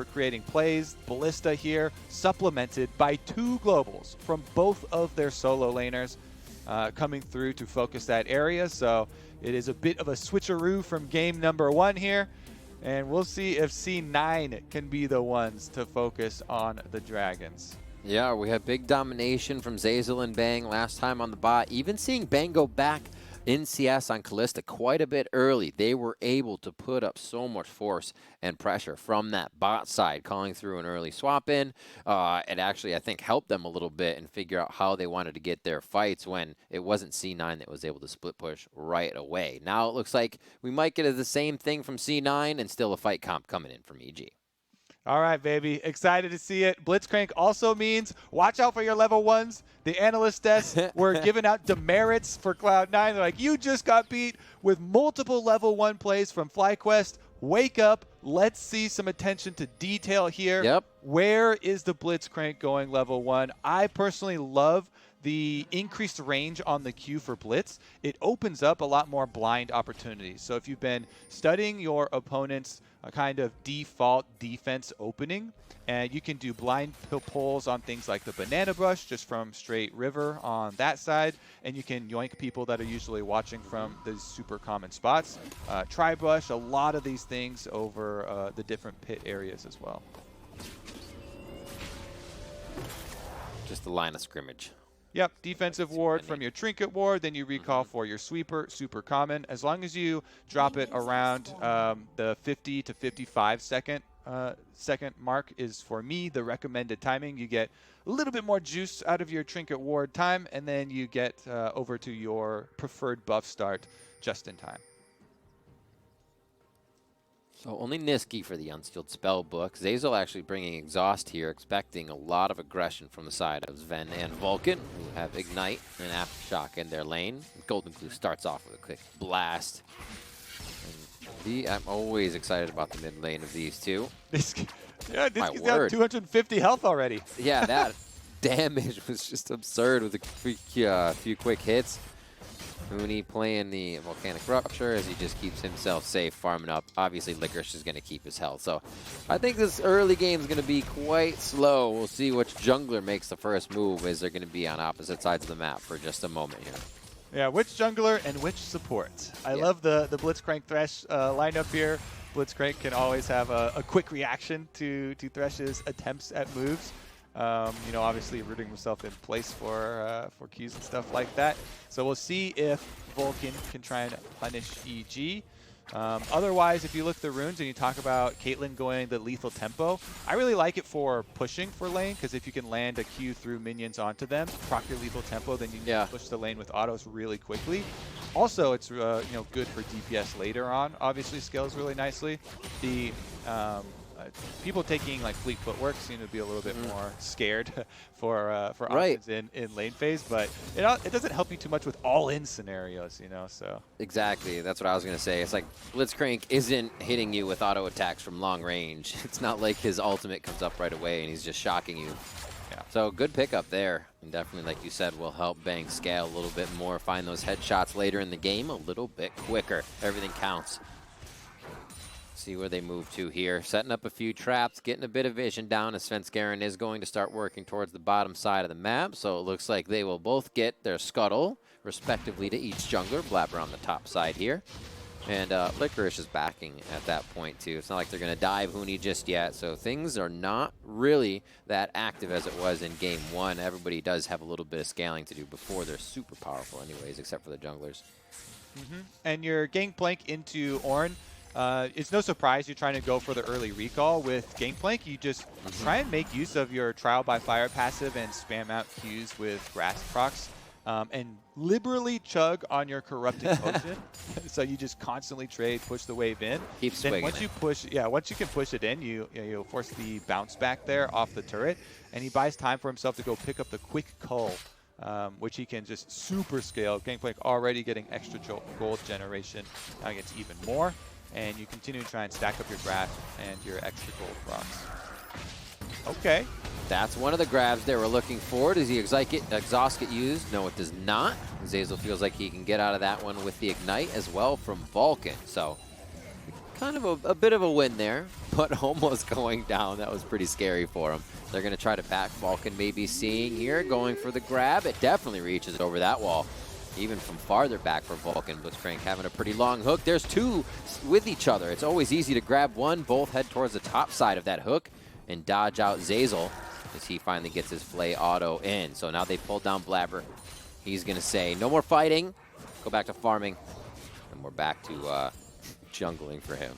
for creating plays. Ballista here, supplemented by 2 globals from both of their solo laners coming through to focus that area. So it is a bit of a switcheroo from game number 1 here. And we'll see if C9 can be the ones to focus on the Dragons. Yeah, we had big domination from Zeyzal and Bang last time on the bot. Even seeing Bang go back in CS on Kalista quite a bit early, they were able to put up so much force and pressure from that bot side, calling through an early swap in. It actually, I think, helped them a little bit and figure out how they wanted to get their fights when it wasn't C9 that was able to split push right away. Now it looks like we might get the same thing from C9 and still a fight comp coming in from EG. All right, baby. Excited to see it. Blitzcrank also means watch out for your level 1s. The analyst desks were giving out demerits for Cloud9. They're like, you just got beat with multiple level 1 plays from FlyQuest. Wake up. Let's see some attention to detail here. Yep. Where is the Blitzcrank going level 1? I personally love the increased range on the Q for Blitz. It opens up a lot more blind opportunities. So if you've been studying your opponent's kind of default defense opening, and you can do blind pulls on things like the banana brush just from straight river on that side, and you can yoink people that are usually watching from the super common spots. Try brush, a lot of these things over the different pit areas as well. Just the line of scrimmage. Yep, defensive ward from your trinket ward, then you recall for your sweeper, super common. As long as you drop it around the 50 to 55 second mark is, for me, the recommended timing. You get a little bit more juice out of your trinket ward time, and then you get over to your preferred buff start just in time. So only Nisqy for the Unskilled Spellbook. Zeyzal actually bringing Exhaust here, expecting a lot of aggression from the side of Zven and Vulcan, who have Ignite and Aftershock in their lane. GoldenGlue starts off with a quick blast. And I'm always excited about the mid lane of these two. Nisqy's got 250 health already. Yeah, that damage was just absurd with a few quick hits. Huni playing the Volcanic Rupture as he just keeps himself safe, farming up. Obviously, Licorice is going to keep his health. So I think this early game is going to be quite slow. We'll see which jungler makes the first move, as they're going to be on opposite sides of the map for just a moment here. Yeah, which jungler and which support. I love the Blitzcrank Thresh lineup here. Blitzcrank can always have a quick reaction to Thresh's attempts at moves. You know, obviously rooting himself in place for Qs and stuff like that. So we'll see if Vulcan can try and punish EG. Otherwise, if you look at the runes and you talk about Caitlyn going the lethal tempo, I really like it for pushing for lane, because if you can land a Q through minions onto them, proc your lethal tempo, then you can push the lane with autos really quickly. Also, it's you know, good for DPS later on. Obviously, scales really nicely. The people taking like fleet footwork seem to be a little bit more scared for options in lane phase, but it doesn't help you too much with all-in scenarios, you know. So exactly, that's what I was gonna say. It's like Blitzcrank isn't hitting you with auto attacks from long range. It's not like his ultimate comes up right away and he's just shocking you. Yeah. So good pickup there, and definitely, like you said, will help Bang scale a little bit more, find those headshots later in the game a little bit quicker. Everything counts. See where they move to here. Setting up a few traps, getting a bit of vision down, as Svenskeren is going to start working towards the bottom side of the map. So it looks like they will both get their scuttle, respectively, to each jungler. Blaber on the top side here. And Licorice is backing at that point, too. It's not like they're going to dive Huni just yet. So things are not really that active as it was in Game 1. Everybody does have a little bit of scaling to do before they're super powerful anyways, except for the junglers. And your Gangplank into Ornn. It's no surprise you're trying to go for the early recall with Gangplank. You just try and make use of your Trial by Fire passive and spam out Qs with grass procs, and liberally chug on your Corrupted Potion. So you just constantly trade, push the wave in. Keep swinging. Once you push, once you can push it in, you'll force the bounce back there off the turret, and he buys time for himself to go pick up the quick cull, which he can just super scale. Gangplank already getting extra gold generation. Now gets even more. And you continue to try and stack up your grass and your extra gold procs. Okay. That's one of the grabs they were looking for. Does the exhaust get used? No, it does not. Zeyzal feels like he can get out of that one with the Ignite as well from Vulcan. So kind of a bit of a win there. but almost going down. That was pretty scary for him. They're going to try to back. Vulcan maybe seeing here, going for the grab. It definitely reaches over that wall, even from farther back for Vulcan. Blitzcrank having a pretty long hook. There's two with each other. It's always easy to grab one. Both head towards the top side of that hook and dodge out Zeyzal as he finally gets his Flay auto in. So now they pulled down Blaber. He's going to say, no more fighting. Go back to farming. And we're back to jungling for him.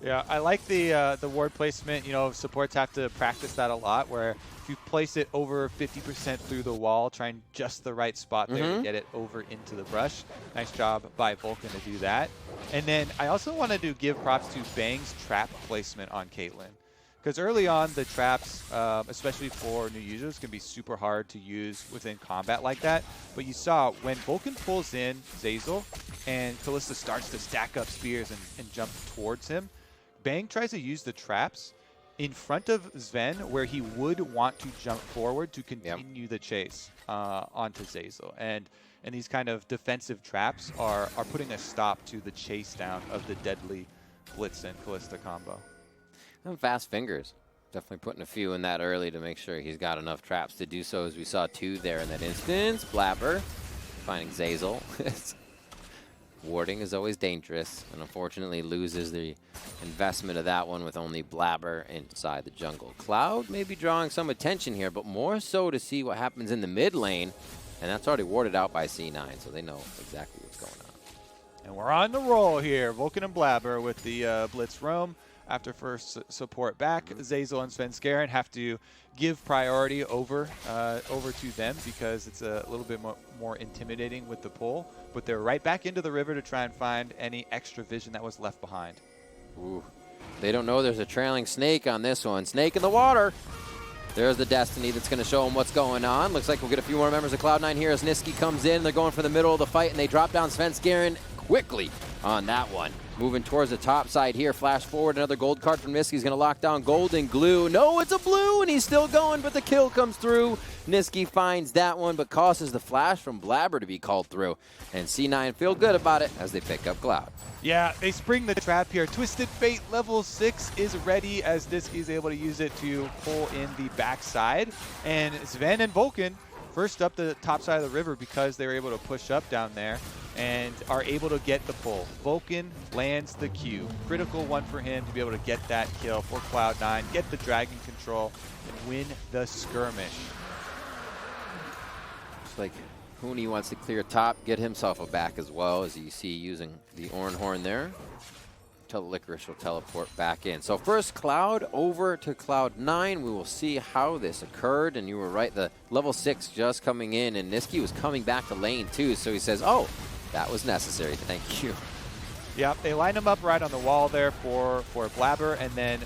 Yeah, I like the ward placement. You know, supports have to practice that a lot, where if you place it over 50% through the wall, trying just the right spot there to get it over into the brush. Nice job by Vulcan to do that. And then I also wanted to give props to Bang's trap placement on Caitlyn. Because early on, the traps, especially for new users, can be super hard to use within combat like that. But you saw when Vulcan pulls in Zeyzal and Kalista starts to stack up spears and jump towards him, Bang tries to use the traps in front of Zven, where he would want to jump forward to continue the chase onto Zeyzal. And these kind of defensive traps are putting a stop to the chase down of the deadly Blitz and Kalista combo. And fast fingers. Definitely putting a few in that early to make sure he's got enough traps to do so, as we saw two there in that instance. Blaber finding Zeyzal. Warding is always dangerous, and unfortunately loses the investment of that one with only Blaber inside the jungle. Cloud may be drawing some attention here, but more so to see what happens in the mid lane, and that's already warded out by C9, so they know exactly what's going on. And we're on the roll here. Vulcan and Blaber with the Blitz roam. After first support back, Zeyzal and Svenskeren have to give priority over to them because it's a little bit more intimidating with the pull. But they're right back into the river to try and find any extra vision that was left behind. Ooh. They don't know there's a trailing snake on this one. Snake in the water. There's the Destiny that's going to show them what's going on. Looks like we'll get a few more members of Cloud9 here as Nisqy comes in. They're going for the middle of the fight, and they drop down Svenskeren quickly on that one. Moving towards the top side here. Flash forward. Another gold card from Nisqy. He's going to lock down GoldenGlue. No, it's a blue, and he's still going, but the kill comes through. Nisqy finds that one, but causes the flash from Blaber to be called through. And C9 feel good about it as they pick up Cloud. Yeah, they spring the trap here. Twisted Fate level 6 is ready as Nisqy is able to use it to pull in the backside. And Zven and Vulcan first up the top side of the river because they were able to push up down there and are able to get the pull. Vulcan lands the Q. Critical one for him to be able to get that kill for Cloud9, get the dragon control, and win the skirmish. Looks like Huni wants to clear top, get himself a back as well, as you see using the Ornn horn there. Licorice will teleport back in. So first Cloud over to Cloud9. We will see how this occurred, and you were right, the level 6 just coming in, and Nisqy was coming back to lane too, so he says, oh, that was necessary, thank you. Yeah, they line him up right on the wall there for Blaber, and then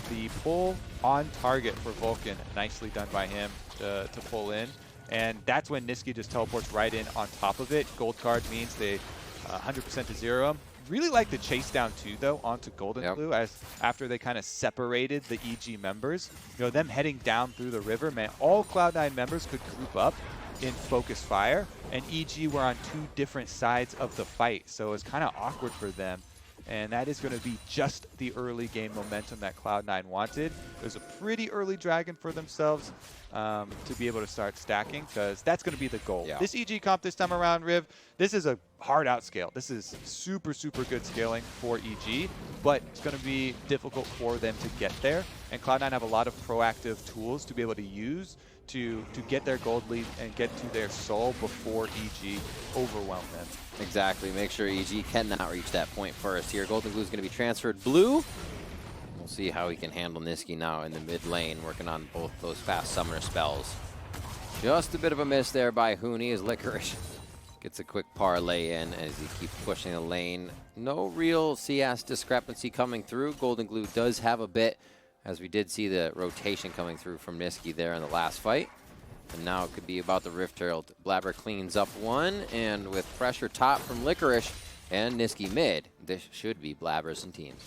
the pull on target for Vulcan. Nicely done by him to pull in. And that's when Nisqy just teleports right in on top of it. Gold card means they 100% to zero him. Really like the chase down too, though, onto GoldenGlue, as after they kind of separated the EG members. You know, them heading down through the river, man, all Cloud9 members could group up in focus fire, and EG were on two different sides of the fight, so it was kind of awkward for them. And that is going to be just the early game momentum that Cloud9 wanted. It was a pretty early dragon for themselves to be able to start stacking, because that's going to be the goal. Yeah. This EG comp this time around, Riv, this is a hard outscale. This is super, super good scaling for EG, but it's going to be difficult for them to get there. And Cloud9 have a lot of proactive tools to be able to use to get their gold lead and get to their soul before EG overwhelm them. Exactly. Make sure EG cannot reach that point first here. GoldenGlue is going to be transferred blue. We'll see how he can handle Nisqy now in the mid lane, working on both those fast summoner spells. Just a bit of a miss there by Huni as Licorice gets a quick parlay in as he keeps pushing the lane. No real CS discrepancy coming through. GoldenGlue does have a bit, as we did see the rotation coming through from Nisqy there in the last fight. And now it could be about the Rift Herald. Blaber cleans up one, and with pressure top from Licorice and Nisqy mid, this should be Blaber's and teams.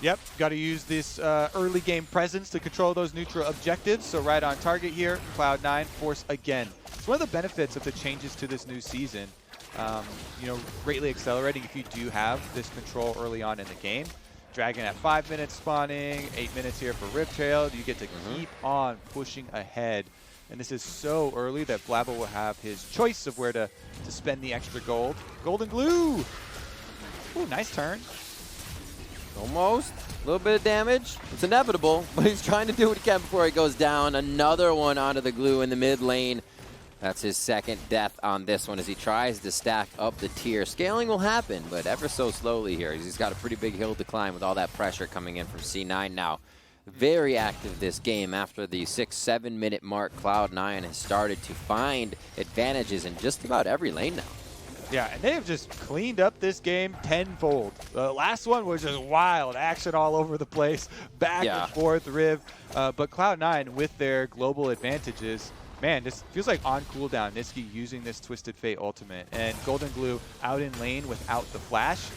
Yep, got to use this early game presence to control those neutral objectives. So right on target here, Cloud9 force again. It's one of the benefits of the changes to this new season. You know, greatly accelerating if you do have this control early on in the game. Dragon at 5 minutes spawning, 8 minutes here for Riptail. You get to keep on pushing ahead. And this is so early that Blaber will have his choice of where to spend the extra gold. GoldenGlue! Ooh, nice turn. Almost. A little bit of damage. It's inevitable, but he's trying to do what he can before he goes down. Another one onto the glue in the mid lane. That's his second death on this one as he tries to stack up the tier. Scaling will happen, but ever so slowly here. He's got a pretty big hill to climb with all that pressure coming in from C9 now. Very active this game. After the 6-7 minute mark, Cloud9 has started to find advantages in just about every lane now. Yeah, and they have just cleaned up this game tenfold. The last one was just wild, action all over the place, back and forth, Riv. But Cloud9, with their global advantages, man, this feels like on cooldown. Nisqy using this Twisted Fate ultimate, and GoldenGlue out in lane without the flash,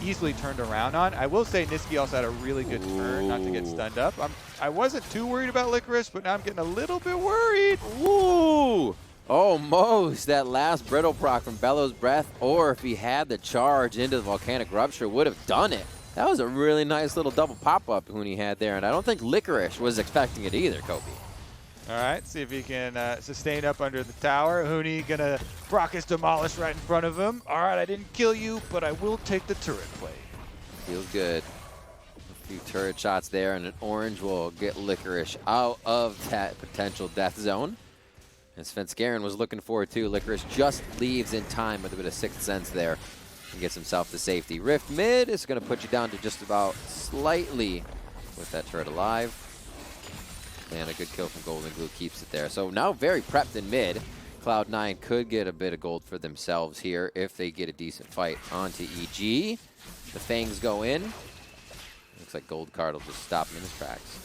easily turned around on. I will say Nisqy also had a really good turn not to get stunned up. I wasn't too worried about Licorice, but now I'm getting a little bit worried. Ooh! Almost. That last brittle proc from Bellows Breath, or if he had the charge into the Volcanic Rupture, would have done it. That was a really nice little double pop-up Huni had there, and I don't think Licorice was expecting it either, Kobe. All right, see if he can sustain up under the tower. Huni gonna proc his Demolish right in front of him. All right, I didn't kill you, but I will take the turret play. Feels good. A few turret shots there, and an orange will get Licorice out of that potential death zone. And Svenskeren was looking forward to. Licorice just leaves in time with a bit of sixth sense there and gets himself to safety. Rift mid is going to put you down to just about slightly with that turret alive. And a good kill from GoldenGlue keeps it there. So now very prepped in mid. Cloud9 could get a bit of gold for themselves here if they get a decent fight onto EG. The Fangs go in. Looks like Gold Card will just stop him in his tracks.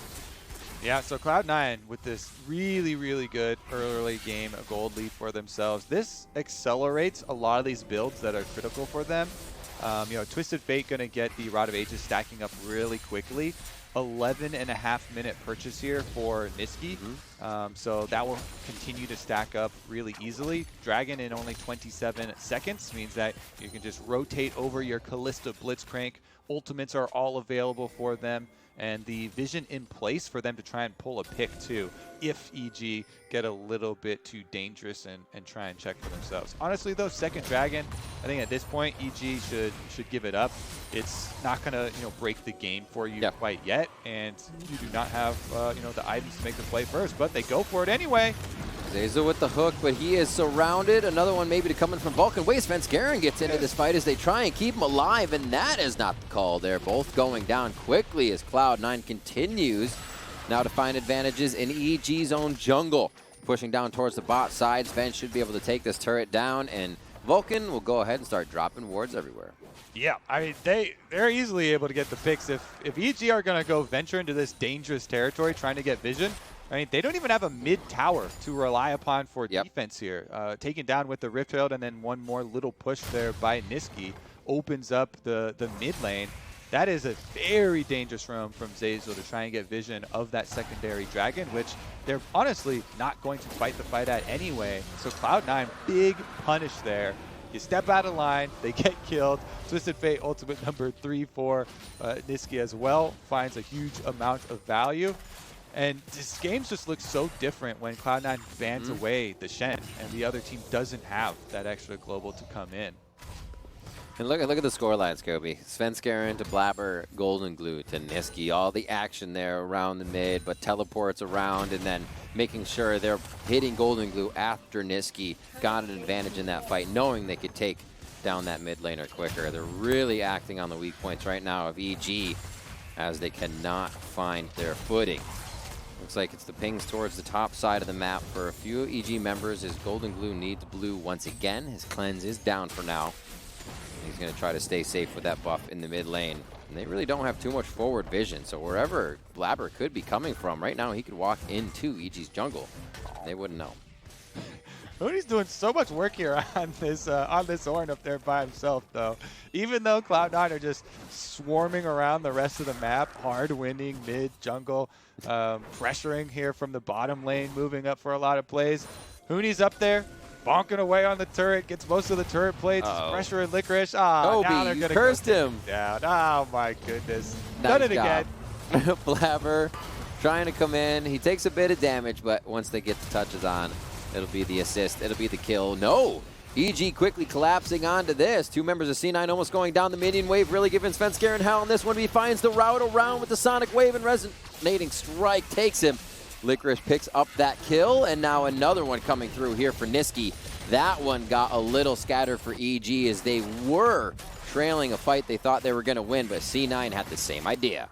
Yeah, so Cloud9 with this really, really good early game gold lead for themselves. This accelerates a lot of these builds that are critical for them. You know, Twisted Fate going to get the Rod of Ages stacking up really quickly. 11.5 minute purchase here for Nisqy. So that will continue to stack up really easily. Dragon in only 27 seconds means that you can just rotate over your Kalista Blitzcrank. Ultimates are all available for them, and the vision in place for them to try and pull a pick too if EG get a little bit too dangerous and try and check for themselves. Honestly though, second Dragon, I think at this point EG should give it up. It's not gonna break the game for you quite yet, and you do not have the items to make the play first, but they go for it anyway. Zeyzal with the hook, but he is surrounded. Another one maybe to come in from Vulcan. Wait, Svenskeren gets into this fight as they try and keep him alive, and that is not the call. They're both going down quickly as Cloud9 continues now to find advantages in EG's own jungle. Pushing down towards the bot side. Zven should be able to take this turret down, and Vulcan will go ahead and start dropping wards everywhere. Yeah, I mean, they're easily able to get the picks. If EG are going to go venture into this dangerous territory trying to get vision, I mean, they don't even have a mid-tower to rely upon for defense here. Taken down with the Rift Herald and then one more little push there by Nisqy opens up the mid lane. That is a very dangerous roam from Zeyzal to try and get vision of that secondary dragon, which they're honestly not going to fight the fight at anyway. So Cloud9, big punish there. You step out of line, they get killed. Twisted Fate ultimate number 3 for Nisqy as well finds a huge amount of value. And this game just looks so different when Cloud9 bans away the Shen and the other team doesn't have that extra global to come in. And look at the scorelines, Kobe. Svenskeren to Blaber, GoldenGlue to Nisqy. All the action there around the mid, but teleports around and then making sure they're hitting GoldenGlue after Nisqy got an advantage in that fight, knowing they could take down that mid laner quicker. They're really acting on the weak points right now of EG as they cannot find their footing. Looks like it's the pings towards the top side of the map for a few EG members as GoldenGlue needs blue once again. His cleanse is down for now. He's going to try to stay safe with that buff in the mid lane. And they really don't have too much forward vision, so wherever Blaber could be coming from, right now he could walk into EG's jungle. They wouldn't know. Huni's doing so much work here on this Ornn up there by himself, though. Even though Cloud9 are just swarming around the rest of the map, hard winning mid jungle, pressuring here from the bottom lane, moving up for a lot of plays. Huni's up there, bonking away on the turret, gets most of the turret plates, pressure and Licorice. Obi, now they're you gonna cursed him. Down. Oh my goodness. Nice Done it job. again. Blaber trying to come in. He takes a bit of damage, but once they get the touches on, it'll be the assist. It'll be the kill. No! EG quickly collapsing onto this. Two members of C9 almost going down the minion wave, really giving Svenskeren hell on this one. He finds the route around with the Sonic Wave and resonating strike takes him. Licorice picks up that kill, and now another one coming through here for Nisqy. That one got a little scattered for EG as they were trailing a fight they thought they were going to win, but C9 had the same idea.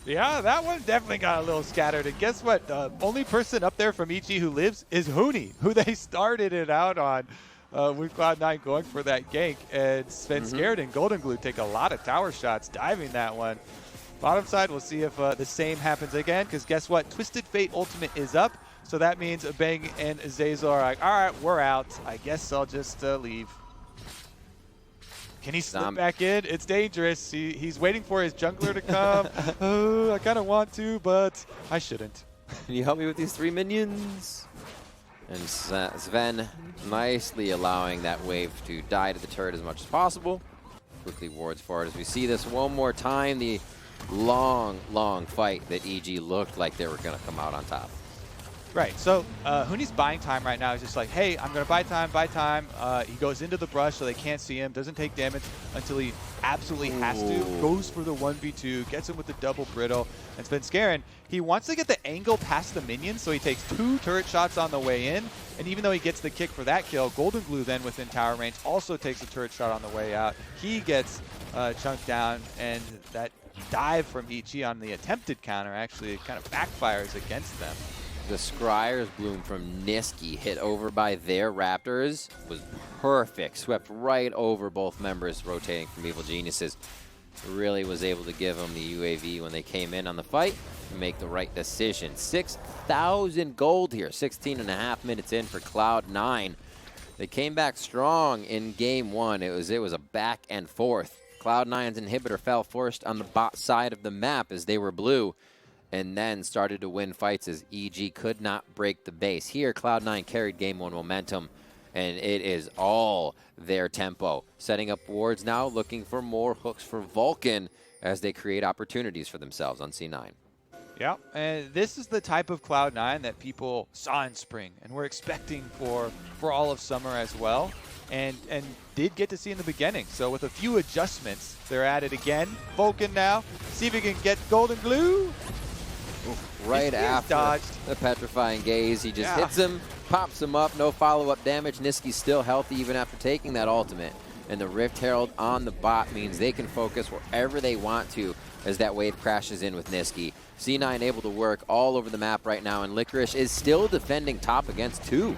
Yeah, that one definitely got a little scattered. And guess what? The only person up there from EG who lives is Huni, who they started it out on with Cloud9 going for that gank. And Svenskeren and GoldenGlue take a lot of tower shots diving that one. Bottom side, we'll see if the same happens again, because guess what? Twisted Fate Ultimate is up, so that means Bang and Zeyzal are like, all right, we're out. I guess I'll just leave. Can he slip back in? It's dangerous. He's waiting for his jungler to come. Oh, I kind of want to, but I shouldn't. Can you help me with these 3 minions? And Zven nicely allowing that wave to die to the turret as much as possible. Quickly wards forward as we see this one more time. The long fight that EG looked like they were going to come out on top. Right, so Huni's buying time right now. He's just like, hey, I'm going to buy time. He goes into the brush so they can't see him, doesn't take damage until he absolutely has to. Goes for the 1v2, gets him with the double brittle. And Svenskeren, he wants to get the angle past the minions, so he takes 2 turret shots on the way in. And even though he gets the kick for that kill, GoldenGlue then within tower range also takes a turret shot on the way out. He gets chunked down, and that dive from EG on the attempted counter actually kind of backfires against them. The Scryer's Bloom from Nisqy hit over by their Raptors was perfect. Swept right over both members rotating from Evil Geniuses. Really was able to give them the UAV when they came in on the fight to make the right decision. 6,000 gold here, 16.5 minutes in for Cloud9. They came back strong in game 1. It was a back and forth. Cloud9's inhibitor fell first on the bot side of the map as they were blue, and then started to win fights as EG could not break the base. Here, Cloud9 carried game 1 momentum, and it is all their tempo. Setting up wards now, looking for more hooks for Vulcan as they create opportunities for themselves on C9. Yeah, and this is the type of Cloud9 that people saw in spring, and we're expecting for all of summer as well, and did get to see in the beginning. So with a few adjustments, they're at it again. Vulcan now, see if he can get GoldenGlue. Right after the petrifying gaze, he just hits him, pops him up, no follow-up damage. Nisqy's still healthy even after taking that ultimate. And the Rift Herald on the bot means they can focus wherever they want to as that wave crashes in with Nisqy. C9 able to work all over the map right now, and Licorice is still defending top against 2.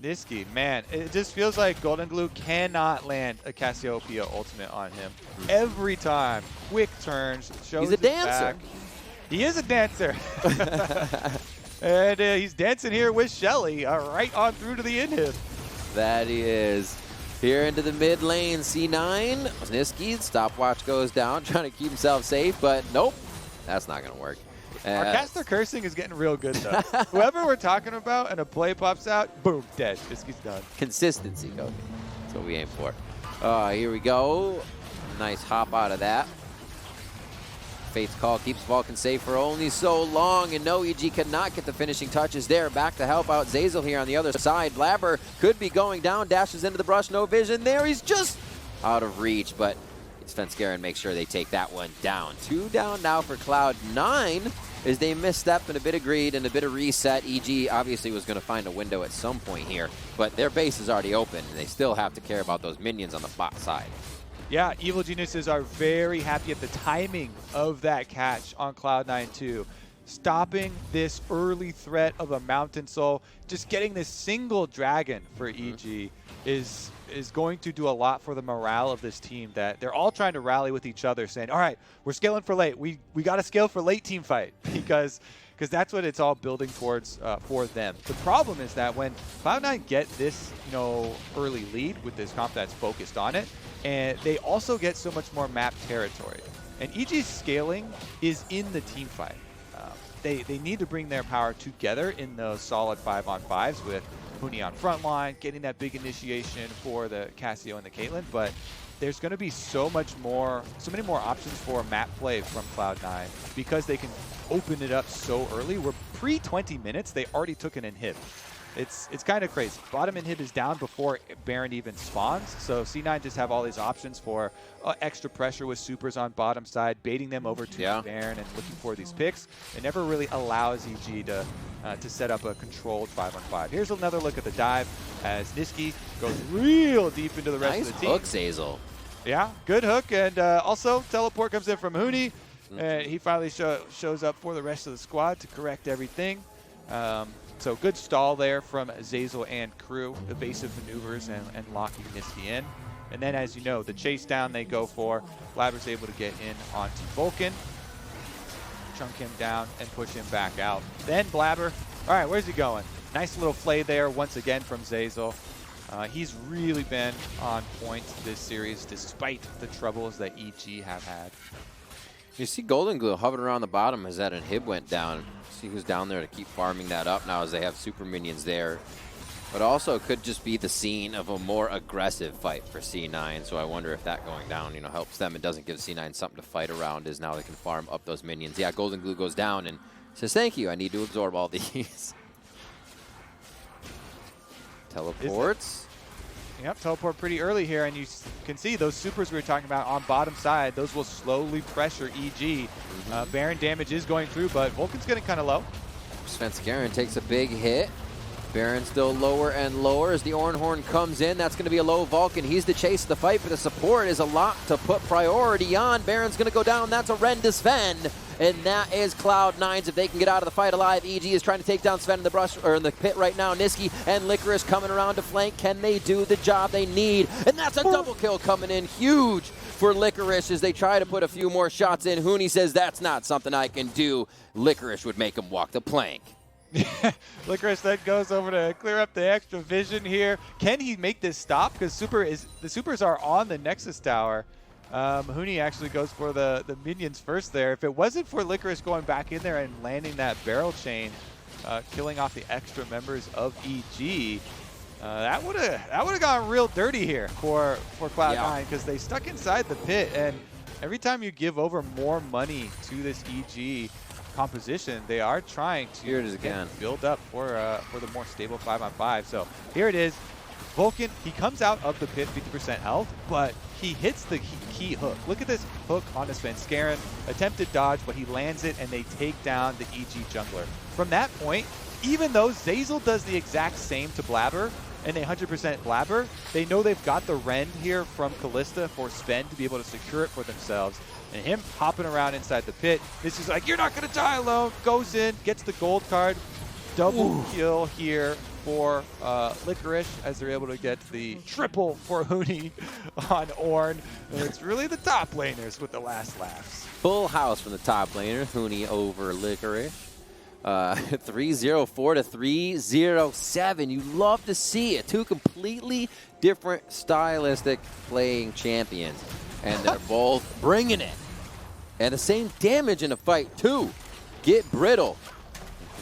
Nisqy, man, it just feels like GoldenGlue cannot land a Cassiopeia ultimate on him. Every time, quick turns, shows He's a dancer. Back. He is a dancer. And he's dancing here with Shelly, right on through to the inhib. That he is. Here into the mid lane, C9. Nisqy, stopwatch goes down, trying to keep himself safe, but nope, that's not going to work. Our caster cursing is getting real good, though. Whoever we're talking about and a play pops out, boom, dead. Nisqy's done. Consistency, Kobe. That's what we aim for. Here we go. Nice hop out of that. Fate's Call keeps Vulcan safe for only so long, and no, EG cannot get the finishing touches there. Back to help out Zeyzal here on the other side. Blaber could be going down, dashes into the brush, no vision there. He's just out of reach, but Svenskeren makes sure they take that one down. 2 down now for Cloud9 as they misstep and a bit of greed and a bit of reset. EG obviously was going to find a window at some point here, but their base is already open, and they still have to care about those minions on the bot side. Yeah, Evil Geniuses are very happy at the timing of that catch on Cloud9 too. Stopping this early threat of a Mountain Soul, just getting this single dragon for EG is going to do a lot for the morale of this team, that they're all trying to rally with each other, saying, all right, we're scaling for late. We got to scale for late team fight because that's what it's all building towards for them. The problem is that when Cloud9 get this early lead with this comp that's focused on it, and they also get so much more map territory. And EG's scaling is in the team fight. They need to bring their power together in those solid 5-on-5s with Huni on front line, getting that big initiation for the Cassio and the Caitlyn, but there's going to be so many more options for map play from Cloud9 because they can open it up so early. We're pre-20 minutes, they already took an inhib. It's kind of crazy. Bottom inhib is down before Baron even spawns, so C9 just have all these options for extra pressure with supers on bottom side, baiting them over to Baron and looking for these picks. It never really allows EG to set up a controlled 5-on-5. Here's another look at the dive as Nisqy goes real deep into the rest of the team. Nice hook, Zeyzal. Yeah, good hook, and also teleport comes in from Huni, and he finally shows up for the rest of the squad to correct everything. So good stall there from Zeyzal and crew, evasive maneuvers and locking Nisqy in. And then, as you know, the chase down they go for. Blaber's able to get in onto Vulcan, chunk him down, and push him back out. Then Blaber, all right, where's he going? Nice little play there once again from Zeyzal. He's really been on point this series despite the troubles that EG have had. You see GoldenGlue hovering around the bottom as that inhib went down. See who's down there to keep farming that up now as they have super minions there. But also could just be the scene of a more aggressive fight for C9. So I wonder if that going down, helps them. It doesn't give C9 something to fight around as now they can farm up those minions. Yeah, GoldenGlue goes down and says, thank you, I need to absorb all these. Teleports. Yep, teleport pretty early here, and you can see those supers we were talking about on bottom side. Those will slowly pressure EG. Baron damage is going through, but Vulcan's getting kind of low. Svenskeren takes a big hit. Baron still lower and lower as the Ornn comes in. That's going to be a low Vulcan. He's the chase of the fight, but the support is a lot to put priority on. Baron's going to go down. That's a Zven. And that is Cloud9's. If they can get out of the fight alive, EG is trying to take down Zven in the brush or in the pit right now. Nisqy and Licorice coming around to flank. Can they do the job they need? And that's a double kill coming in. Huge for Licorice as they try to put a few more shots in. Huni says, that's not something I can do. Licorice would make him walk the plank. Licorice then goes over to clear up the extra vision here. Can he make this stop? Because the supers are on the Nexus tower. Huni actually goes for the minions first there. If it wasn't for Licorice going back in there and landing that barrel chain, killing off the extra members of EG, that would have gone real dirty here for Cloud9 because they stuck inside the pit, and every time you give over more money to this EG composition, they are trying to build up for the more stable 5-on-5. So here it is. Vulcan, he comes out of the pit 50% health, but he hits the key hook. Look at this hook on the Svenskeren. Attempted dodge, but he lands it, and they take down the EG jungler. From that point, even though Zeyzal does the exact same to Blaber, and they 100% Blaber, they know they've got the rend here from Kalista for Sven to be able to secure it for themselves. And him hopping around inside the pit, this is like, you're not going to die alone. Goes in, gets the gold card. Double kill here for Licorice as they're able to get the triple for Huni on Ornn. And it's really the top laners with the last laughs. Full house from the top laner, Huni over Licorice. 3-0-4 to 3-0-7. You love to see it. Two completely different stylistic playing champions. And they're both bringing it. And the same damage in a fight, too. Get brittle.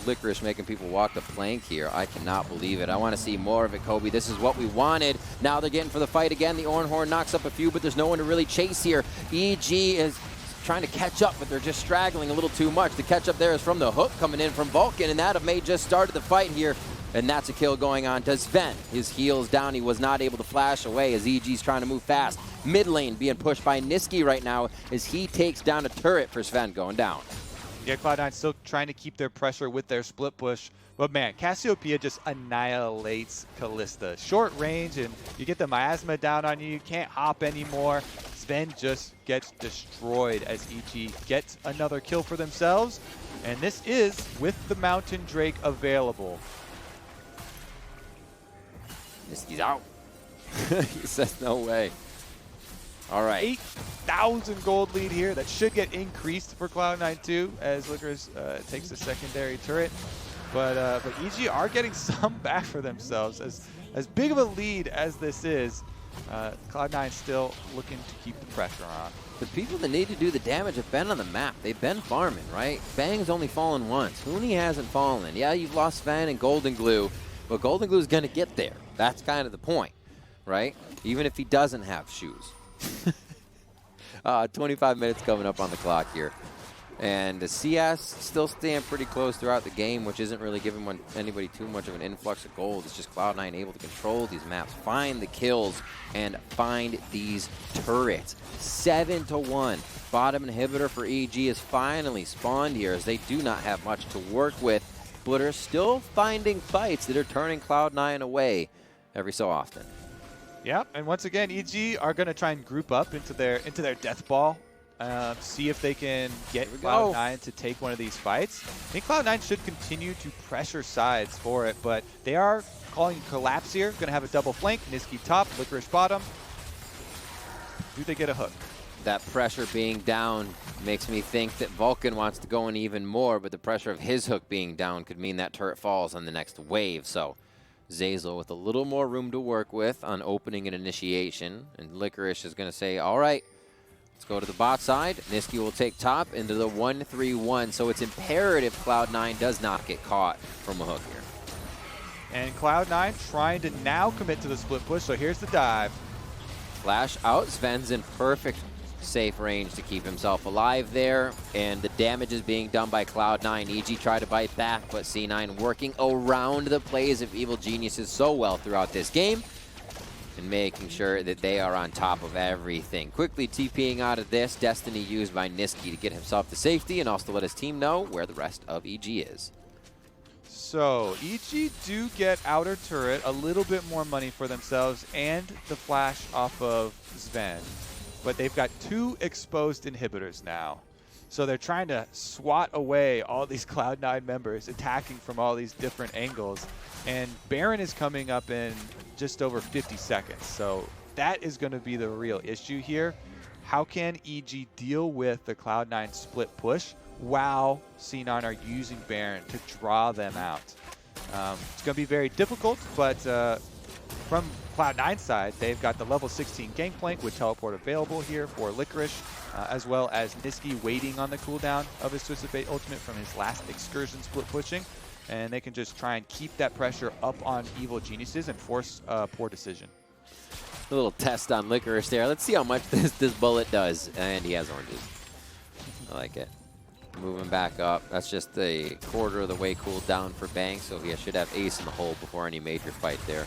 Licorice making people walk the plank here. I cannot believe it. I want to see more of it, Kobe. This is what we wanted. Now they're getting for the fight again. The Ornn knocks up a few, but there's no one to really chase here. EG is trying to catch up, but they're just straggling a little too much. The catch up there is from the hook coming in from Vulcan, and that may just started the fight here. And that's a kill going on to Zven. His heel's down. He was not able to flash away as EG's trying to move fast. Mid lane being pushed by Nisqy right now as he takes down a turret for Zven going down. Yeah, Cloud9 still trying to keep their pressure with their split push. But man, Cassiopeia just annihilates Kalista. Short range, and you get the miasma down on you. You can't hop anymore. Zven just gets destroyed as EG gets another kill for themselves. And this is with the Mountain Drake available. Nisqy's out. He says no way. All right. 8,000 gold lead here. That should get increased for Cloud9 too as Licorice takes the secondary turret. But EG are getting some back for themselves. As big of a lead as this is, Cloud9 still looking to keep the pressure on. The people that need to do the damage have been on the map. They've been farming, right? Bang's only fallen once. Huni hasn't fallen. Yeah, you've lost Zven and GoldenGlue, But GoldenGlue is going to get there. That's kind of the point, right? Even if he doesn't have shoes. 25 minutes coming up on the clock here. And the CS still staying pretty close throughout the game, which isn't really giving anybody too much of an influx of gold. It's just Cloud9 able to control these maps, find the kills, and find these turrets. 7-1. Bottom inhibitor for EG is finally spawned here, as they do not have much to work with, but are still finding fights that are turning Cloud9 away every so often. Yeah, and once again, EG are going to try and group up into their death ball. See if they can get Cloud9 to take one of these fights. I think Cloud9 should continue to pressure sides for it, but they are calling collapse here. Going to have a double flank. Nisqy top, Licorice bottom. Do they get a hook? That pressure being down makes me think that Vulcan wants to go in even more, but the pressure of his hook being down could mean that turret falls on the next wave. So Zeyzal with a little more room to work with on opening an initiation, and Licorice is going to say, all right, let's go to the bot side. Nisqy will take top into the 1-3-1, so it's imperative Cloud9 does not get caught from a hook here. And Cloud9 trying to now commit to the split push, so here's the dive. Flash out, Sven's in perfect safe range to keep himself alive there, and the damage is being done by Cloud9. EG tried to bite back, but C9 working around the plays of Evil Geniuses so well throughout this game, and making sure that they are on top of everything. Quickly TPing out of this, Destiny used by Nisqy to get himself to safety and also let his team know where the rest of EG is. So EG do get outer turret, a little bit more money for themselves, and the flash off of Zven. But they've got 2 exposed inhibitors now. So they're trying to swat away all these Cloud9 members, attacking from all these different angles. And Baron is coming up in just over 50 seconds. So that is going to be the real issue here. How can EG deal with the Cloud9 split push while C9 are using Baron to draw them out? It's going to be very difficult, but from Cloud9's side, they've got the level 16 Gangplank with teleport available here for Licorice, as well as Nisqy waiting on the cooldown of his Twisted Fate ultimate from his last excursion split pushing. And they can just try and keep that pressure up on Evil Geniuses and force a poor decision. A little test on Licorice there. Let's see how much this bullet does. And he has oranges. I like it. Moving back up. That's just a quarter of the way cooled down for Bang, so he should have ace in the hole before any major fight there.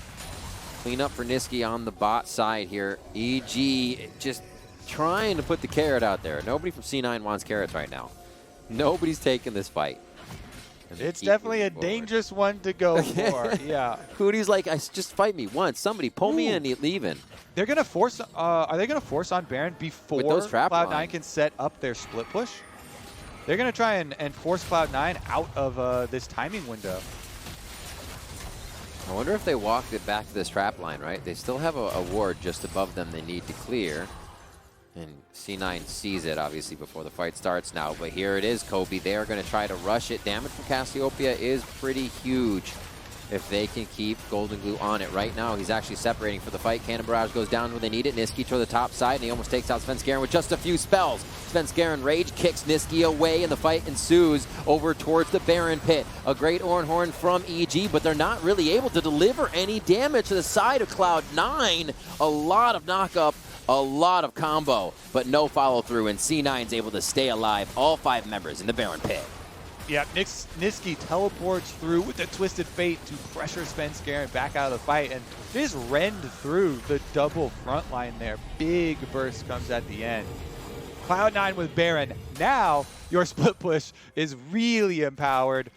Clean up for Nisqy on the bot side here. EG just trying to put the carrot out there. Nobody from C9 wants carrots right now. Nobody's taking this fight. It's definitely a dangerous one to go for. Yeah. Huni's like, just fight me once. Somebody pull me in and leave in. They're going to force, are they going to force on Baron before Cloud9 can set up their split push? They're going to try and force Cloud9 out of this timing window. I wonder if they walk it back to this trap line, right? They still have a ward just above them they need to clear. And C9 sees it, obviously, before the fight starts now. But here it is, Kobe. They are going to try to rush it. Damage from Cassiopeia is pretty huge if they can keep GoldenGlue on it. Right now, he's actually separating for the fight. Cannon Barrage goes down when they need it. Nisqy to the top side, and he almost takes out Svenskeren with just a few spells. Svenskeren Rage kicks Nisqy away, and the fight ensues over towards the Baron pit. A great Ornn from EG, but they're not really able to deliver any damage to the side of Cloud9. A lot of knockup, a lot of combo, but no follow-through, and C9's able to stay alive. All 5 members in the Baron pit. Yeah, Nisqy teleports through with the Twisted Fate to pressure Svenskeren back out of the fight, and just rend through the double front line there. Big burst comes at the end. Cloud9 with Baron. Now your split push is really empowered.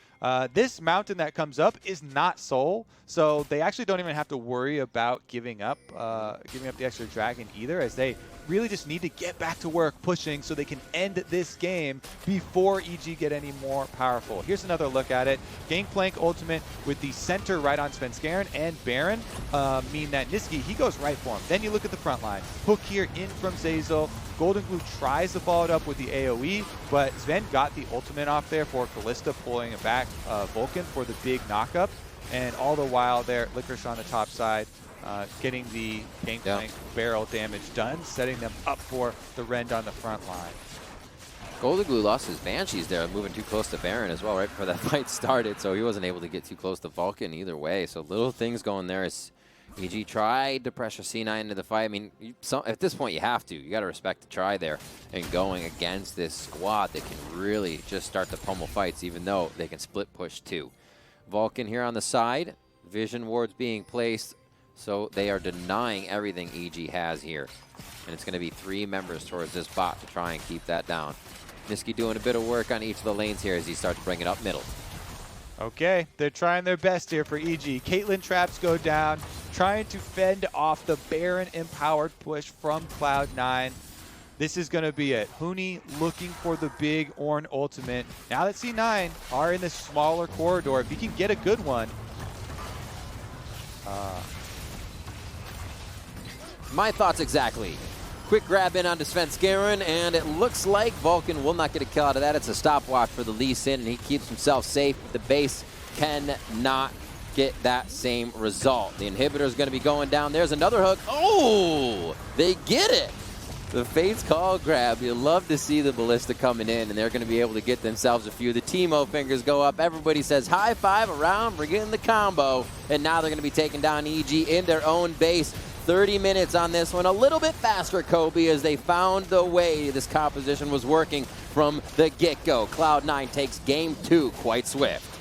This mountain that comes up is not Soul, so they actually don't even have to worry about giving up the extra dragon either, as they really just need to get back to work pushing so they can end this game before EG get any more powerful. Here's another look at it. Gangplank ultimate with the center right on Svenskeren and Baron mean that Nisqy, he goes right for him. Then you look at the front line. Hook here in from Zeyzal. GoldenGlue tries to follow it up with the AoE, but Zven got the ultimate off there for Kalista, pulling it back Vulcan for the big knockup. And all the while there, Licorice on the top side, getting the Gangplank barrel damage done, setting them up for the rend on the front line. GoldenGlue lost his Banshees there, moving too close to Baron as well right before that fight started, so he wasn't able to get too close to Vulcan either way. So little things going there as EG tried to pressure C9 into the fight. I mean, at this point you have to. You got to respect the try there and going against this squad that can really just start to pummel fights even though they can split push too. Vulcan here on the side. Vision wards being placed, so they are denying everything EG has here. And it's going to be 3 members towards this bot to try and keep that down. Nisqy doing a bit of work on each of the lanes here as he starts to bring it up middle. Okay, they're trying their best here for EG. Caitlyn traps go down, trying to fend off the Baron empowered push from Cloud9. This is going to be it. Huni looking for the big Ornn ultimate. Now that C9 are in the smaller corridor, if he can get a good one. My thoughts exactly. Quick grab in onto Svenskeren, and it looks like Vulcan will not get a kill out of that. It's a stopwatch for the Lee Sin, and he keeps himself safe. The base cannot get that same result. The inhibitor is going to be going down. There's another hook. Oh, they get it. The Fate's Call grab. You love to see the Ballista coming in, and they're going to be able to get themselves a few. The Teemo fingers go up. Everybody says high five around. We're getting the combo, and now they're going to be taking down EG in their own base. 30 minutes on this one, a little bit faster, Kobe, as they found the way this composition was working from the get-go. Cloud9 takes game 2 quite swift.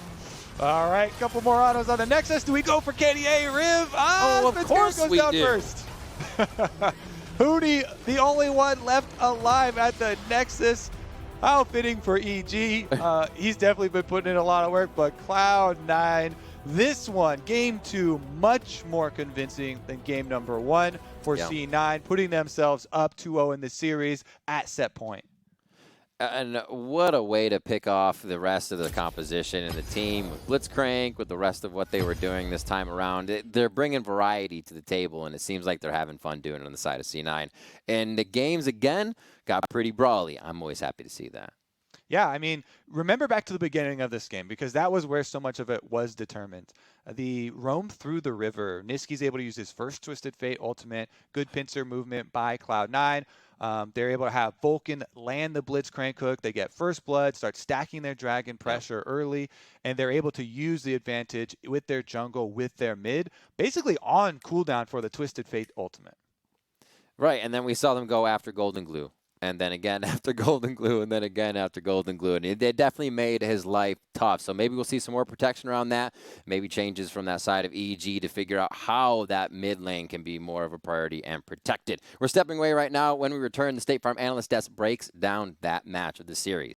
All right, couple more autos on the Nexus. Do we go for KDA, Riv? Oh, of course goes we down do. First. Huni, the only one left alive at the Nexus. How fitting for EG. He's definitely been putting in a lot of work, but Cloud9, this one, game 2, much more convincing than game number 1 for C9, putting themselves up 2-0 in the series at set point. And what a way to pick off the rest of the composition and the team with Blitzcrank, with the rest of what they were doing this time around. They're bringing variety to the table, and it seems like they're having fun doing it on the side of C9. And the games, again, got pretty brawly. I'm always happy to see that. Yeah, I mean, remember back to the beginning of this game, because that was where so much of it was determined. The roam through the river. Nisqy's able to use his first Twisted Fate ultimate. Good pincer movement by Cloud9. They're able to have Vulcan land the Blitzcrank hook. They get first blood, start stacking their dragon pressure early, and they're able to use the advantage with their jungle, with their mid, basically on cooldown for the Twisted Fate ultimate. Right, and then we saw them go after GoldenGlue. And then again after GoldenGlue, and then again after GoldenGlue. And they definitely made his life tough. So maybe we'll see some more protection around that. Maybe changes from that side of EG to figure out how that mid lane can be more of a priority and protected. We're stepping away right now. When we return, the State Farm Analyst Desk breaks down that match of the series.